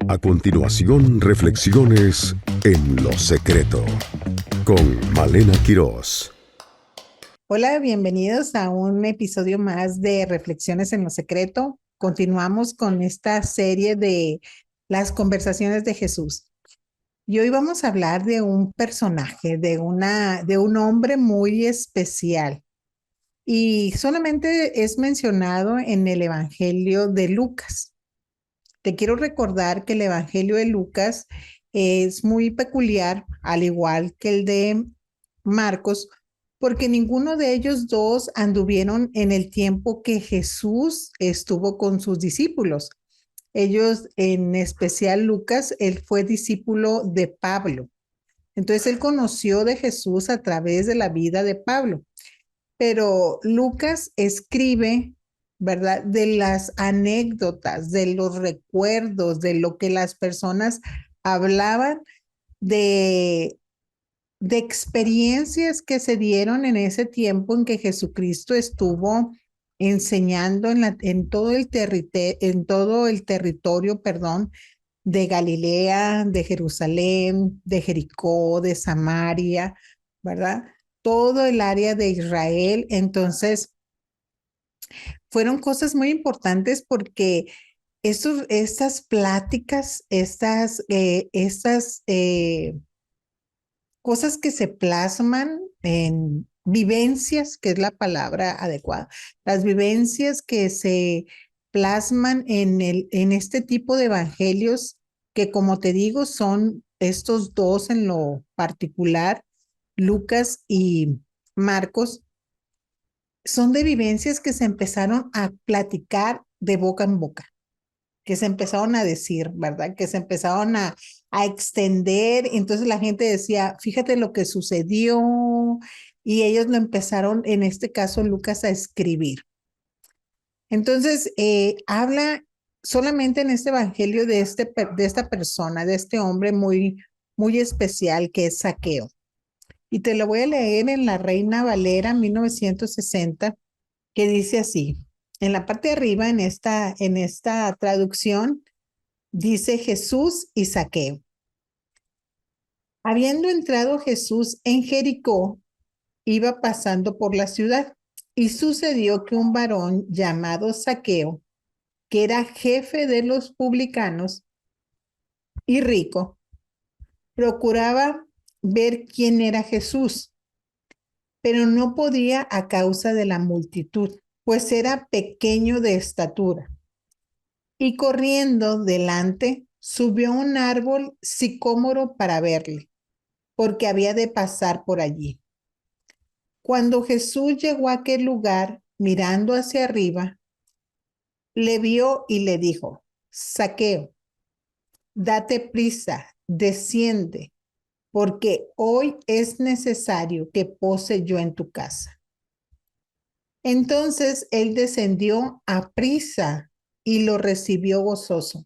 A continuación, reflexiones en lo secreto con Malena Quirós. Hola, bienvenidos a un episodio más de Reflexiones en lo Secreto. Continuamos con esta serie de las conversaciones de Jesús. Y hoy vamos a hablar de un personaje, de un hombre muy especial. Y solamente es mencionado en el Evangelio de Lucas. Te quiero recordar que el Evangelio de Lucas es muy peculiar, al igual que el de Marcos, porque ninguno de ellos dos anduvieron en el tiempo que Jesús estuvo con sus discípulos. Ellos, en especial Lucas, él fue discípulo de Pablo. Entonces él conoció de Jesús a través de la vida de Pablo. Pero Lucas escribe, ¿verdad? De las anécdotas, de los recuerdos, de lo que las personas hablaban, de, de experiencias que se dieron en ese tiempo en que Jesucristo estuvo enseñando en todo el territorio, perdón, de Galilea, de Jerusalén, de Jericó, de Samaria, ¿verdad? Todo el área de Israel. Entonces, fueron cosas muy importantes porque estas pláticas, estas cosas que se plasman en vivencias, que es la palabra adecuada, las vivencias que se plasman en este tipo de evangelios, que como te digo, son estos dos en lo particular, Lucas y Marcos, son de vivencias que se empezaron a platicar de boca en boca, que se empezaron a decir, ¿verdad? Que se empezaron a extender. Entonces la gente decía, fíjate lo que sucedió. Y ellos lo empezaron, en este caso Lucas, a escribir. Entonces, habla solamente en este evangelio de esta persona, de este hombre muy, muy especial que es Zaqueo. Y te lo voy a leer en la Reina Valera 1960, que dice así. En la parte de arriba, en esta traducción, dice Jesús y Zaqueo. Habiendo entrado Jesús en Jericó, iba pasando por la ciudad, y sucedió que un varón llamado Zaqueo, que era jefe de los publicanos y rico, procuraba ver quién era Jesús, pero no podía a causa de la multitud, pues era pequeño de estatura. Y corriendo delante, subió a un árbol sicómoro para verle, porque había de pasar por allí. Cuando Jesús llegó a aquel lugar, mirando hacia arriba, le vio y le dijo: Zaqueo, date prisa, desciende, porque hoy es necesario que pose yo en tu casa. Entonces él descendió a prisa y lo recibió gozoso.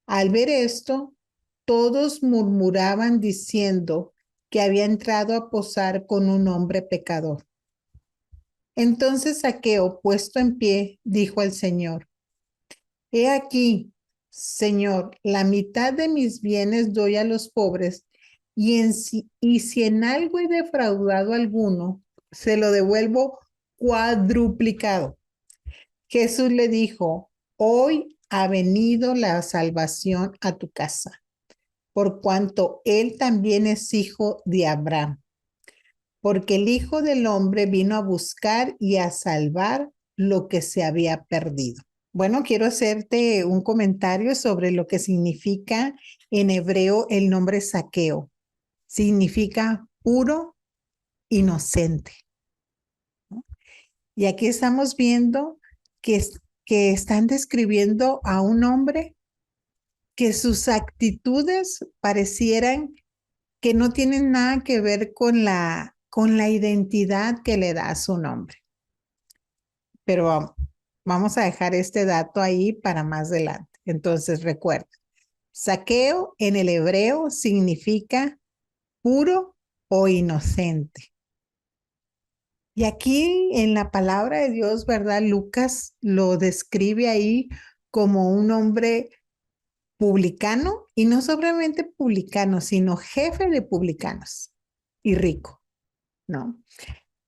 Al ver esto, todos murmuraban diciendo que había entrado a posar con un hombre pecador. Entonces Zaqueo, puesto en pie, dijo al Señor: He aquí, Señor, la mitad de mis bienes doy a los pobres, y si en algo he defraudado a alguno, se lo devuelvo cuadruplicado. Jesús le dijo: Hoy ha venido la salvación a tu casa, por cuanto él también es hijo de Abraham, porque el Hijo del Hombre vino a buscar y a salvar lo que se había perdido. Bueno, quiero hacerte un comentario sobre lo que significa en hebreo el nombre Zaqueo. Significa puro, inocente. Y aquí estamos viendo que, que están describiendo a un hombre que sus actitudes parecieran que no tienen nada que ver con la identidad que le da a su nombre. Pero vamos a dejar este dato ahí para más adelante. Entonces, recuerda, Zaqueo en el hebreo significa puro o inocente. Y aquí en la palabra de Dios, ¿verdad? Lucas lo describe ahí como un hombre publicano, y no solamente publicano, sino jefe de publicanos y rico, ¿no?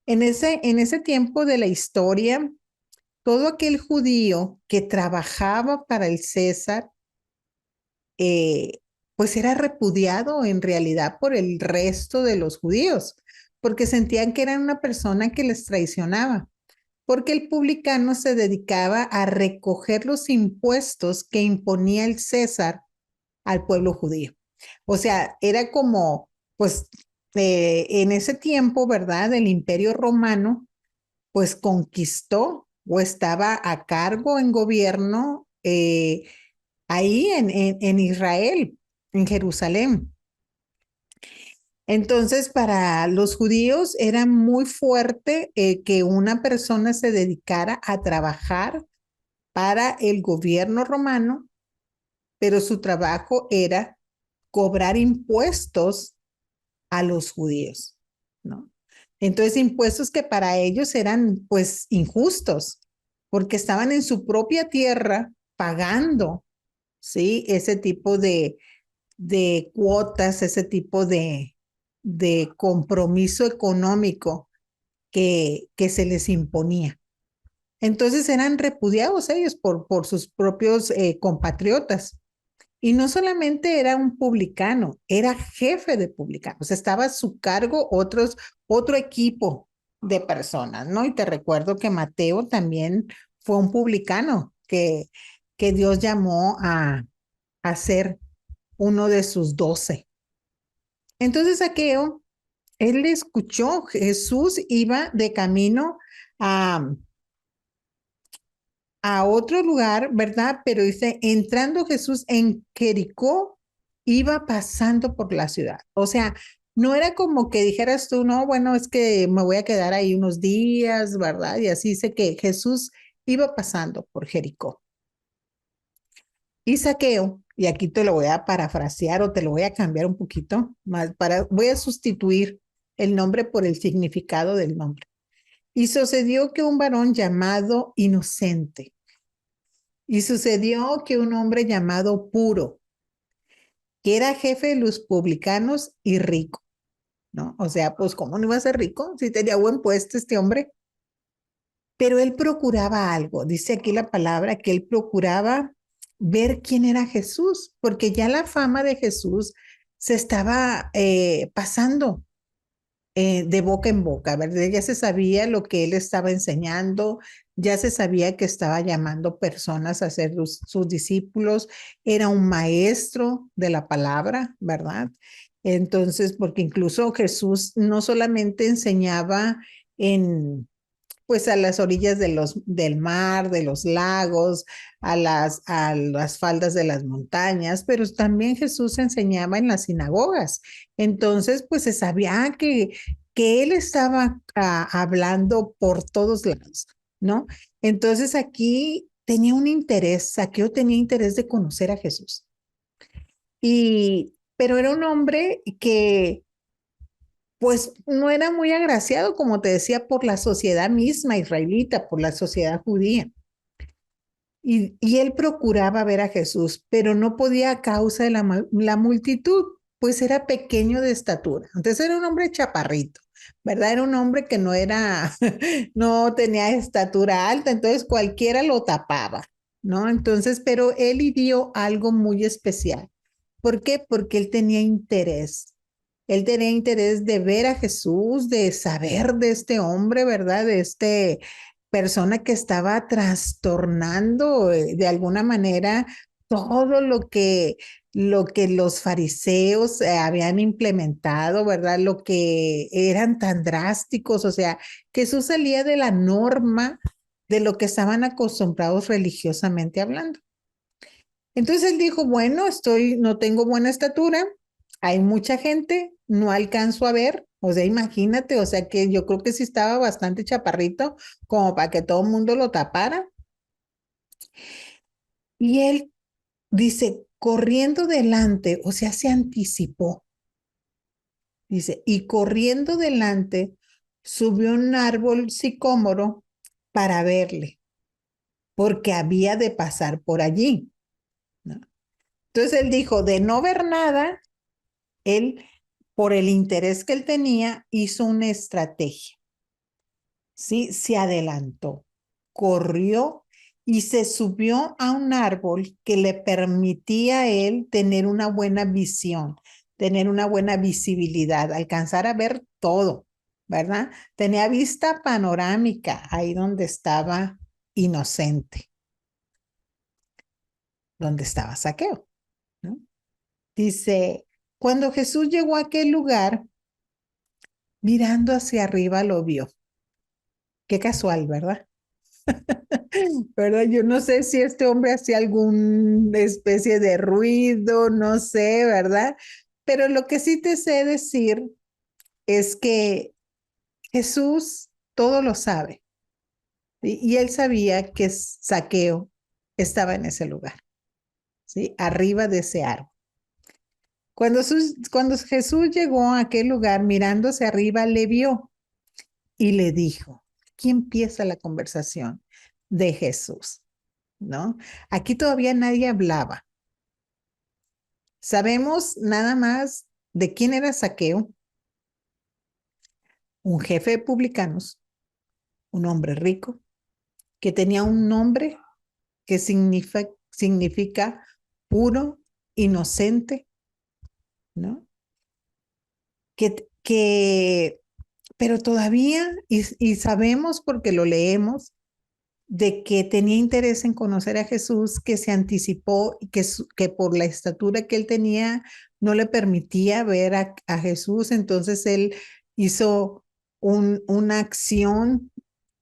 En ese tiempo de la historia, todo aquel judío que trabajaba para el César, eh, pues era repudiado en realidad por el resto de los judíos, porque sentían que era una persona que les traicionaba, porque el publicano se dedicaba a recoger los impuestos que imponía el César al pueblo judío. O sea, era como, pues, en ese tiempo, ¿verdad? El Imperio Romano, pues, conquistó o estaba a cargo en gobierno ahí en Israel, en Jerusalén. Entonces, para los judíos era muy fuerte que una persona se dedicara a trabajar para el gobierno romano, pero su trabajo era cobrar impuestos a los judíos, ¿no? Entonces, impuestos que para ellos eran pues injustos, porque estaban en su propia tierra pagando, ¿sí? Ese tipo de cuotas, ese tipo de compromiso económico que se les imponía. Entonces eran repudiados ellos por sus propios compatriotas. Y no solamente era un publicano, era jefe de publicanos, estaba a su cargo otro equipo de personas, ¿no? Y te recuerdo que Mateo también fue un publicano que Dios llamó a ser uno de sus 12. Entonces Saqueo, él escuchó, Jesús iba de camino a, a otro lugar, ¿verdad? Pero dice, entrando Jesús en Jericó, iba pasando por la ciudad. O sea, no era como que dijeras tú, no, bueno, es que me voy a quedar ahí unos días, ¿verdad? Y así dice que Jesús iba pasando por Jericó. Y Saqueo, y aquí te lo voy a parafrasear o te lo voy a cambiar un poquito más, voy a sustituir el nombre por el significado del nombre. Y sucedió que un varón llamado Inocente, y sucedió que un hombre llamado Puro, que era jefe de los publicanos y rico, ¿no? O sea, pues ¿cómo no iba a ser rico si tenía buen puesto este hombre? Pero él procuraba algo, dice aquí la palabra, que él procuraba ver quién era Jesús, porque ya la fama de Jesús se estaba pasando de boca en boca, ¿verdad? Ya se sabía lo que él estaba enseñando, ya se sabía que estaba llamando personas a ser sus discípulos, era un maestro de la palabra, ¿verdad? Entonces, porque incluso Jesús no solamente enseñaba en pues a las orillas del mar, de los lagos, a las faldas de las montañas, pero también Jesús enseñaba en las sinagogas. Entonces, pues se sabía que él estaba hablando por todos lados, ¿no? Entonces aquí tenía un interés, Saqueo tenía interés de conocer a Jesús. Pero era un hombre que pues no era muy agraciado, como te decía, por la sociedad misma israelita, por la sociedad judía. Y él procuraba ver a Jesús, pero no podía a causa de la multitud, pues era pequeño de estatura. Entonces era un hombre chaparrito, ¿verdad? Era un hombre que no era, no tenía estatura alta, entonces cualquiera lo tapaba, ¿no? Entonces, pero él dio algo muy especial. ¿Por qué? Porque él tenía interés. Él tenía interés de ver a Jesús, de saber de este hombre, ¿verdad? De este persona que estaba trastornando de alguna manera todo lo que los fariseos habían implementado, ¿verdad? Lo que eran tan drásticos, o sea, Jesús salía de la norma de lo que estaban acostumbrados religiosamente hablando. Entonces él dijo, bueno, no tengo buena estatura, hay mucha gente, no alcanzo a ver, o sea, imagínate, o sea que yo creo que sí estaba bastante chaparrito como para que todo el mundo lo tapara. Y él dice, corriendo delante, o sea, se anticipó, dice, y corriendo delante subió un árbol sicómoro para verle, porque había de pasar por allí, ¿no? Entonces él dijo, de no ver nada, él, por el interés que él tenía, hizo una estrategia. ¿Sí? Se adelantó, corrió y se subió a un árbol que le permitía a él tener una buena visión, tener una buena visibilidad, alcanzar a ver todo, ¿verdad? Tenía vista panorámica ahí donde estaba inocente, donde estaba Zaqueo, ¿no? Dice, cuando Jesús llegó a aquel lugar, mirando hacia arriba lo vio. Qué casual, ¿verdad? ¿Verdad? Yo no sé si este hombre hacía alguna especie de ruido, no sé, ¿verdad? Pero lo que sí te sé decir es que Jesús todo lo sabe. Y él sabía que Zaqueo estaba en ese lugar, ¿sí? Arriba de ese árbol. Cuando Jesús llegó a aquel lugar, mirándose arriba, le vio y le dijo, aquí empieza la conversación de Jesús, ¿no? Aquí todavía nadie hablaba. Sabemos nada más de quién era Zaqueo, un jefe de publicanos, un hombre rico, que tenía un nombre que significa puro, inocente, ¿no? Que pero todavía, y sabemos porque lo leemos, de que tenía interés en conocer a Jesús, que se anticipó y que por la estatura que él tenía no le permitía ver a Jesús, entonces él hizo una acción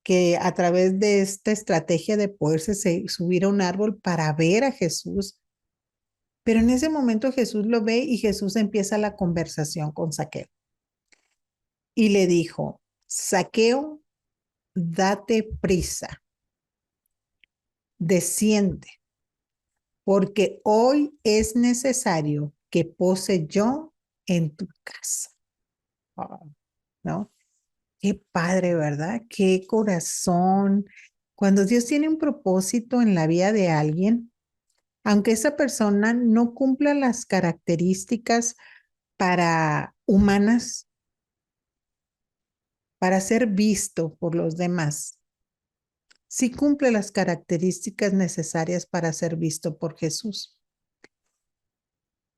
que a través de esta estrategia de poderse subir a un árbol para ver a Jesús. Pero en ese momento Jesús lo ve y Jesús empieza la conversación con Zaqueo. Y le dijo, Zaqueo, date prisa, desciende, porque hoy es necesario que pose yo en tu casa. Oh, ¿no? Qué padre, ¿verdad? Qué corazón. Cuando Dios tiene un propósito en la vida de alguien, aunque esa persona no cumpla las características para humanas, para ser visto por los demás, sí cumple las características necesarias para ser visto por Jesús.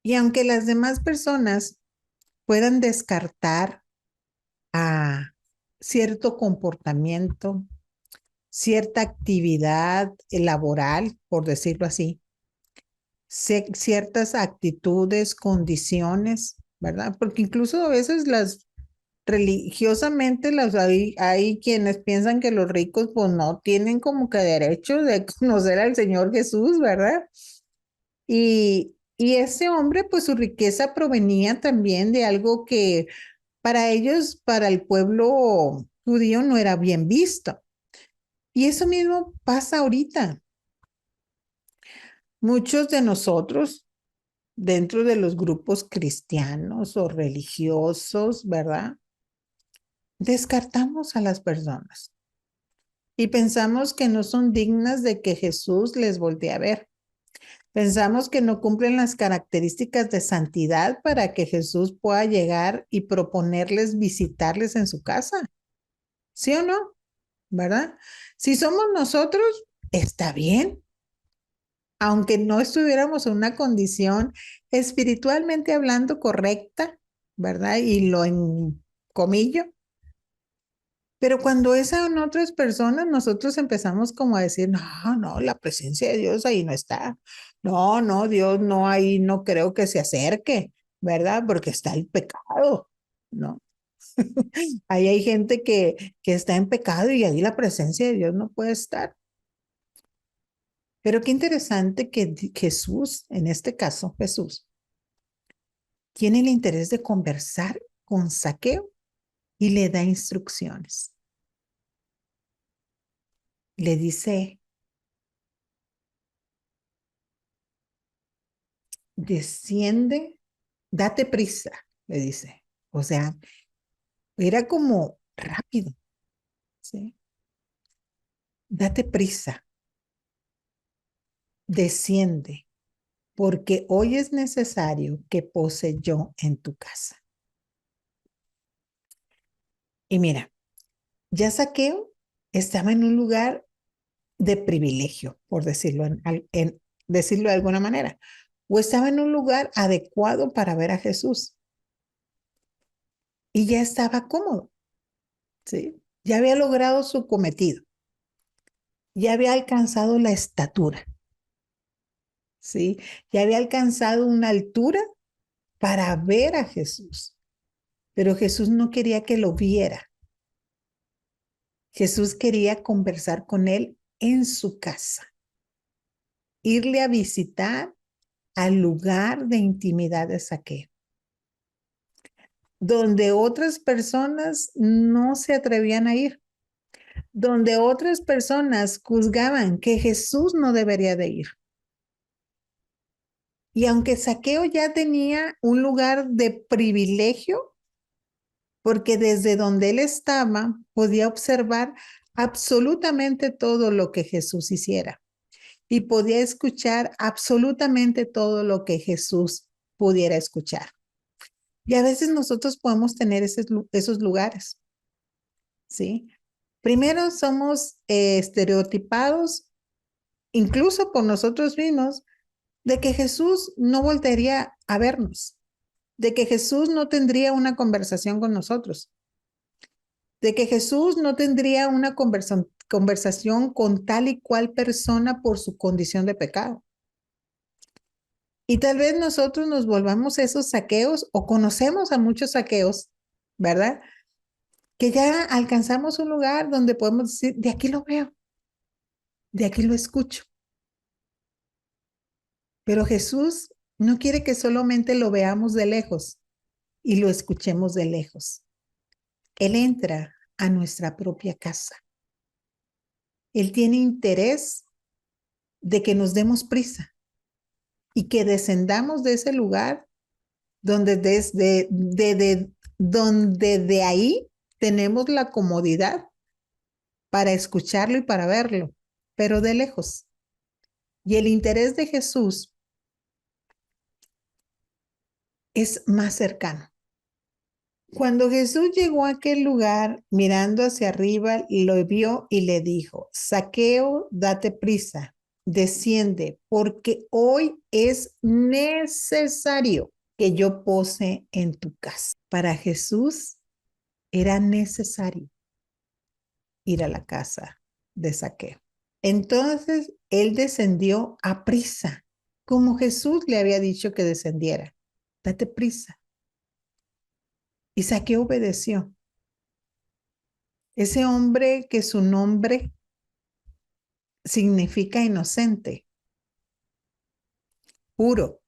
Y aunque las demás personas puedan descartar a cierto comportamiento, cierta actividad laboral, por decirlo así, ciertas actitudes, condiciones, ¿verdad? Porque incluso a veces las religiosamente hay quienes piensan que los ricos pues no tienen como que derecho de conocer al Señor Jesús, ¿verdad? Y ese hombre pues su riqueza provenía también de algo que para ellos, para el pueblo judío no era bien visto. Y eso mismo pasa ahorita. Muchos de nosotros dentro de los grupos cristianos o religiosos, ¿verdad? Descartamos a las personas y pensamos que no son dignas de que Jesús les voltee a ver. Pensamos que no cumplen las características de santidad para que Jesús pueda llegar y proponerles visitarles en su casa. ¿Sí o no? ¿Verdad? Si somos nosotros, está bien, aunque no estuviéramos en una condición espiritualmente hablando correcta, ¿verdad? Y lo en comillo. Pero cuando es en otras personas, nosotros empezamos como a decir, no, no, la presencia de Dios ahí no está. No, no, Dios no, ahí no creo que se acerque, ¿verdad? Porque está el pecado, ¿no? Ahí hay gente que está en pecado y ahí la presencia de Dios no puede estar. Pero qué interesante que Jesús, en este caso Jesús, tiene el interés de conversar con Zaqueo y le da instrucciones. Le dice, desciende, date prisa, le dice. O sea, era como rápido, ¿sí? Date prisa, desciende, porque hoy es necesario que pose yo en tu casa. Y mira, ya Zaqueo estaba en un lugar de privilegio, por decirlo decirlo de alguna manera, o estaba en un lugar adecuado para ver a Jesús y ya estaba cómodo, ¿sí? Ya había logrado su cometido, ya había alcanzado la estatura, ¿sí? Ya había alcanzado una altura para ver a Jesús, pero Jesús no quería que lo viera. Jesús quería conversar con él en su casa, irle a visitar al lugar de intimidad de Zaqueo, donde otras personas no se atrevían a ir, donde otras personas juzgaban que Jesús no debería de ir. Y aunque Zaqueo ya tenía un lugar de privilegio, porque desde donde él estaba podía observar absolutamente todo lo que Jesús hiciera y podía escuchar absolutamente todo lo que Jesús pudiera escuchar. Y a veces nosotros podemos tener esos lugares, ¿sí? Primero somos estereotipados, incluso por nosotros mismos, de que Jesús no volvería a vernos, de que Jesús no tendría una conversación con nosotros, de que Jesús no tendría una conversación con tal y cual persona por su condición de pecado. Y tal vez nosotros nos volvamos esos saqueos o conocemos a muchos saqueos, ¿verdad? Que ya alcanzamos un lugar donde podemos decir, de aquí lo veo, de aquí lo escucho. Pero Jesús no quiere que solamente lo veamos de lejos y lo escuchemos de lejos. Él entra a nuestra propia casa. Él tiene interés de que nos demos prisa y que descendamos de ese lugar donde donde de ahí tenemos la comodidad para escucharlo y para verlo, pero de lejos. Y el interés de Jesús es más cercano. Cuando Jesús llegó a aquel lugar, mirando hacia arriba, lo vio y le dijo, Zaqueo, date prisa, desciende, porque hoy es necesario que yo pose en tu casa. Para Jesús era necesario ir a la casa de Zaqueo. Entonces él descendió a prisa, como Jesús le había dicho que descendiera. Date prisa. Y Zaqueo obedeció. Ese hombre que su nombre significa inocente, puro,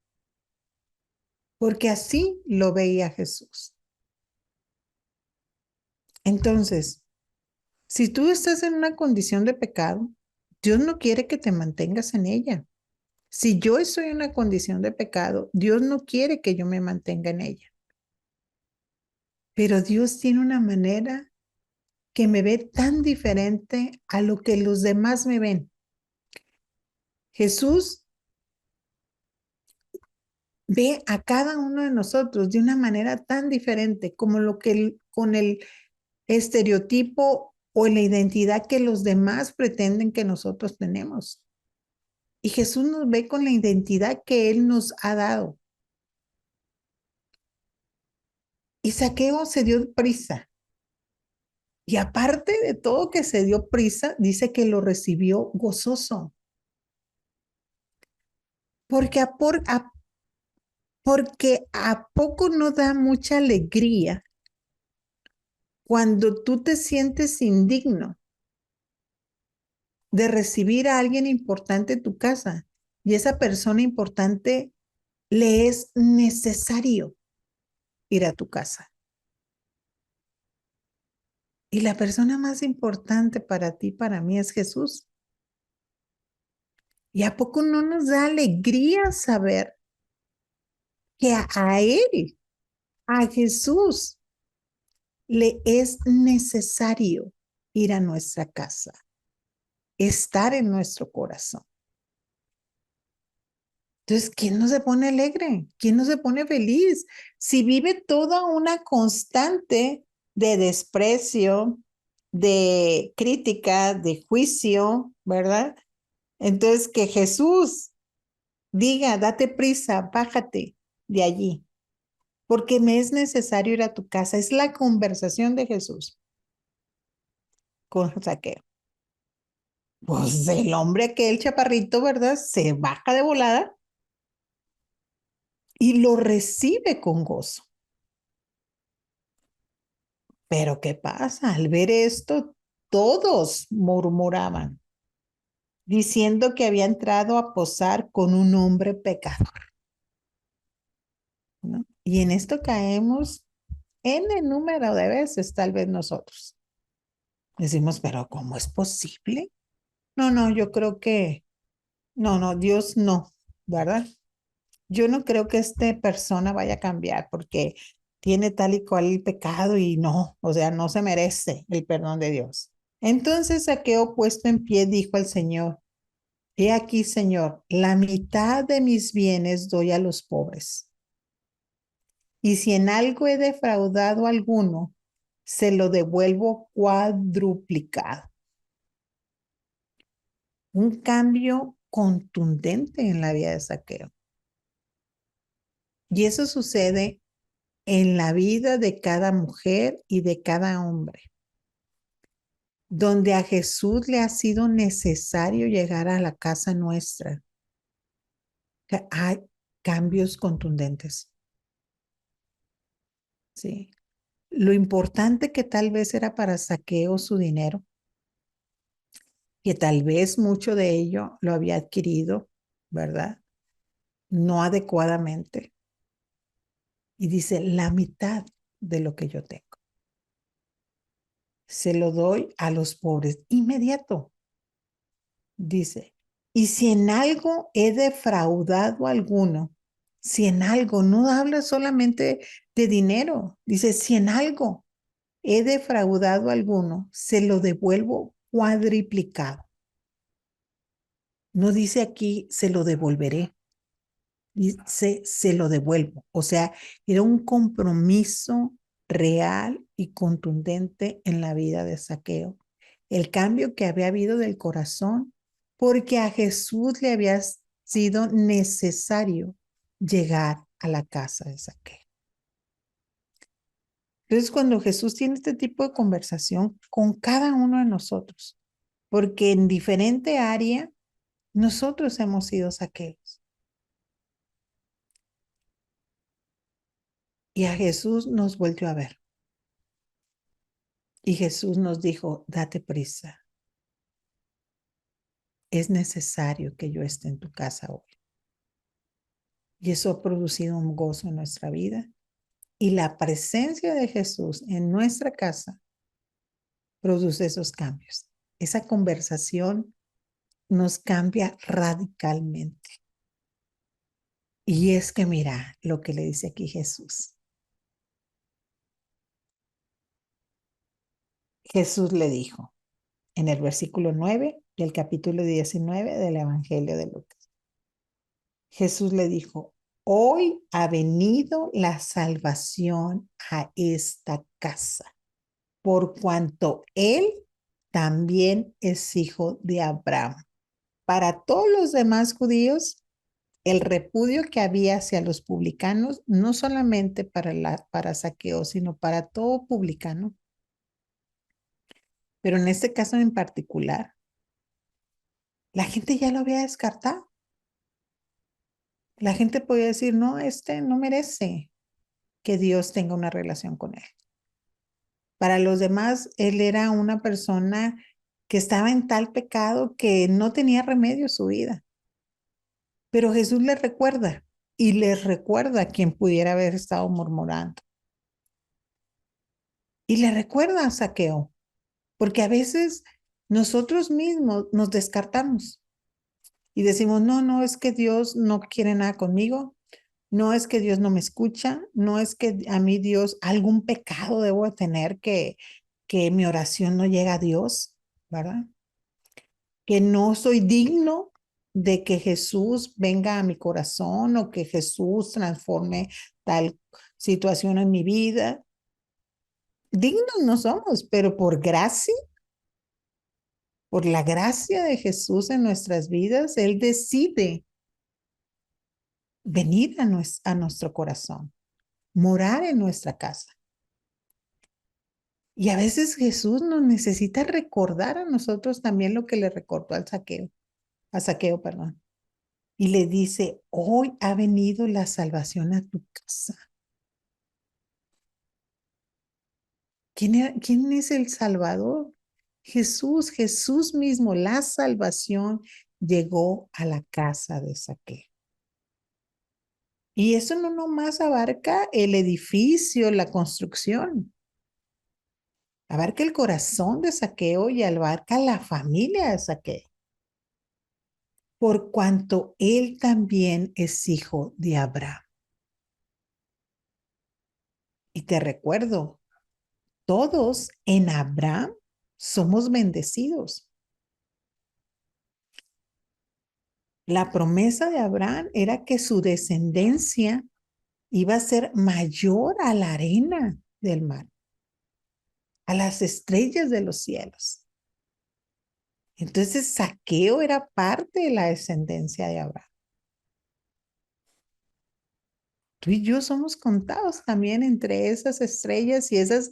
porque así lo veía Jesús. Entonces, si tú estás en una condición de pecado, Dios no quiere que te mantengas en ella. Si yo estoy en una condición de pecado, Dios no quiere que yo me mantenga en ella. Pero Dios tiene una manera que me ve tan diferente a lo que los demás me ven. Jesús ve a cada uno de nosotros de una manera tan diferente como lo que con el estereotipo o la identidad que los demás pretenden que nosotros tenemos. Y Jesús nos ve con la identidad que Él nos ha dado. Y Zaqueo se dio prisa. Y aparte de todo que se dio prisa, dice que lo recibió gozoso. Porque porque a poco no da mucha alegría cuando tú te sientes indigno de recibir a alguien importante en tu casa y esa persona importante le es necesario ir a tu casa. Y la persona más importante para ti, para mí, es Jesús. ¿Y a poco no nos da alegría saber que a Él, a Jesús, le es necesario ir a nuestra casa, estar en nuestro corazón? Entonces, ¿quién no se pone alegre? ¿Quién no se pone feliz? Si vive toda una constante de desprecio, de crítica, de juicio, ¿verdad? Entonces, que Jesús diga, date prisa, bájate de allí, porque me es necesario ir a tu casa. Es la conversación de Jesús con Zaqueo. Pues el hombre aquel chaparrito, ¿verdad? Se baja de volada y lo recibe con gozo. Pero ¿qué pasa? Al ver esto, todos murmuraban, diciendo que había entrado a posar con un hombre pecador, ¿no? Y en esto caemos en el número de veces, tal vez nosotros. Decimos, pero ¿cómo es posible? No, no, yo creo que, no, no, Dios no, ¿verdad? Yo no creo que esta persona vaya a cambiar porque tiene tal y cual el pecado y no, o sea, no se merece el perdón de Dios. Entonces Zaqueo, puesto en pie, dijo al Señor, he aquí, Señor, la mitad de mis bienes doy a los pobres. Y si en algo he defraudado a alguno, se lo devuelvo cuadruplicado. Un cambio contundente en la vida de Zaqueo. Y eso sucede en la vida de cada mujer y de cada hombre, donde a Jesús le ha sido necesario llegar a la casa nuestra. Hay cambios contundentes. Sí. Lo importante que tal vez era para Zaqueo su dinero, que tal vez mucho de ello lo había adquirido, ¿verdad? No adecuadamente. Y dice, la mitad de lo que yo tengo, se lo doy a los pobres. Inmediato, dice. Y si en algo he defraudado a alguno, si en algo, no habla solamente de dinero, dice, si en algo he defraudado a alguno, se lo devuelvo cuadriplicado. No dice aquí, se lo devolveré, dice, se lo devuelvo. O sea, era un compromiso real y contundente en la vida de Zaqueo. El cambio que había habido del corazón, porque a Jesús le había sido necesario llegar a la casa de Zaqueo. Entonces, cuando Jesús tiene este tipo de conversación con cada uno de nosotros, porque en diferente área nosotros hemos sido Zaqueos. Y a Jesús nos volvió a ver. Y Jesús nos dijo, date prisa. Es necesario que yo esté en tu casa hoy. Y eso ha producido un gozo en nuestra vida. Y la presencia de Jesús en nuestra casa produce esos cambios. Esa conversación nos cambia radicalmente. Y es que mira lo que le dice aquí Jesús. Jesús le dijo en el versículo 9 del capítulo 19 del Evangelio de Lucas. Jesús le dijo, hoy ha venido la salvación a esta casa, por cuanto él también es hijo de Abraham. Para todos los demás judíos, el repudio que había hacia los publicanos, no solamente para Zaqueo, sino para todo publicano, pero en este caso en particular, la gente ya lo había descartado. La gente podía decir, no, este no merece que Dios tenga una relación con él. Para los demás, él era una persona que estaba en tal pecado que no tenía remedio su vida. Pero Jesús les recuerda y les recuerda a quien pudiera haber estado murmurando. Y le recuerda a Zaqueo, porque a veces nosotros mismos nos descartamos y decimos, no, no, es que Dios no quiere nada conmigo, no es que Dios no me escucha, no es que a mí Dios, algún pecado debo de tener que mi oración no llega a Dios, ¿verdad? Que no soy digno, de que Jesús venga a mi corazón o que Jesús transforme tal situación en mi vida. Dignos no somos, pero por la gracia de Jesús en nuestras vidas, Él decide venir a nuestro corazón, morar en nuestra casa. Y a veces Jesús nos necesita recordar a nosotros también lo que le recordó a Zaqueo, perdón. Y le dice, hoy ha venido la salvación a tu casa. ¿Quién es el Salvador? Jesús mismo, la salvación llegó a la casa de Zaqueo. Y eso no nomás abarca el edificio, la construcción. Abarca el corazón de Zaqueo y abarca la familia de Zaqueo. Por cuanto él también es hijo de Abraham. Y te recuerdo, todos en Abraham somos bendecidos. La promesa de Abraham era que su descendencia iba a ser mayor a la arena del mar, a las estrellas de los cielos. Entonces, Zaqueo era parte de la descendencia de Abraham. Tú y yo somos contados también entre esas estrellas y esas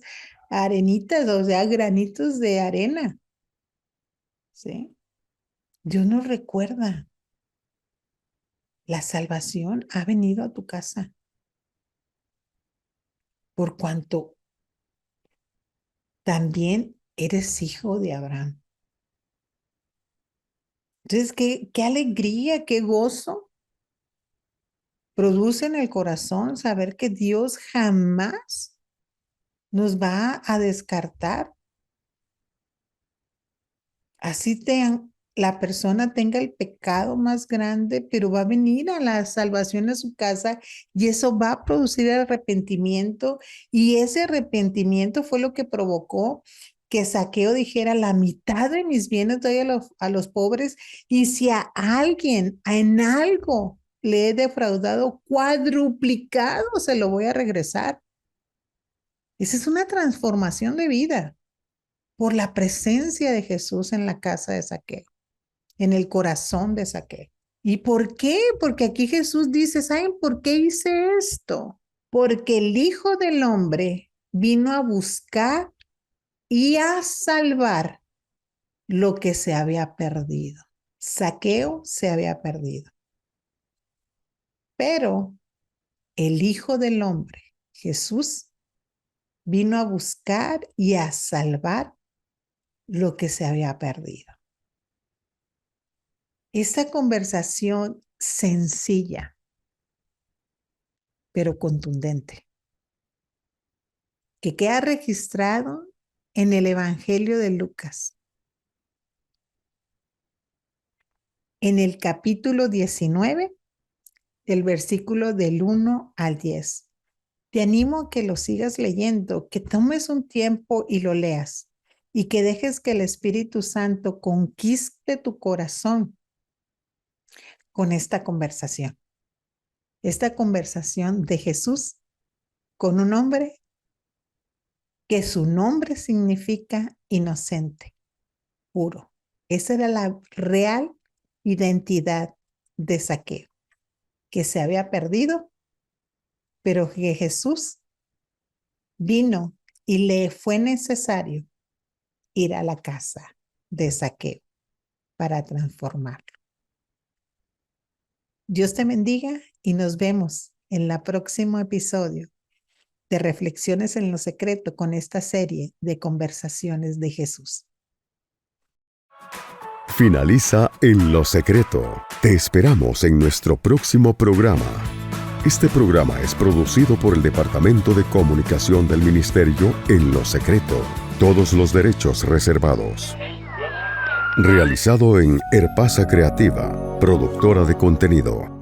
arenitas, o sea, granitos de arena. ¿Sí? Dios nos recuerda, la salvación ha venido a tu casa. Por cuanto también eres hijo de Abraham. Entonces, qué alegría, qué gozo produce en el corazón saber que Dios jamás nos va a descartar. Así la persona tenga el pecado más grande, pero va a venir a la salvación a su casa y eso va a producir el arrepentimiento. Y ese arrepentimiento fue lo que provocó que Zaqueo dijera, la mitad de mis bienes doy a los pobres, y si a alguien en algo le he defraudado, cuadruplicado se lo voy a regresar. Esa es una transformación de vida por la presencia de Jesús en la casa de Zaqueo, en el corazón de Zaqueo. ¿Y por qué? Porque aquí Jesús dice, ¿saben por qué hice esto? Porque el Hijo del Hombre vino a buscar y a salvar lo que se había perdido. Zaqueo se había perdido. Pero el Hijo del Hombre, Jesús, vino a buscar y a salvar lo que se había perdido. Esta conversación sencilla, pero contundente, que queda registrado en el Evangelio de Lucas, en el capítulo 19, del versículo del 1 al 10. Te animo a que lo sigas leyendo, que tomes un tiempo y lo leas, y que dejes que el Espíritu Santo conquiste tu corazón con esta conversación de Jesús con un hombre que su nombre significa inocente, puro. Esa era la real identidad de Zaqueo, que se había perdido, pero que Jesús vino y le fue necesario ir a la casa de Zaqueo para transformarlo. Dios te bendiga y nos vemos en el próximo episodio de Reflexiones en lo Secreto con esta serie de conversaciones de Jesús. Finaliza En lo Secreto. Te esperamos en nuestro próximo programa. Este programa es producido por el Departamento de Comunicación del Ministerio En lo Secreto. Todos los derechos reservados. Realizado en Herpasa Creativa, productora de contenido.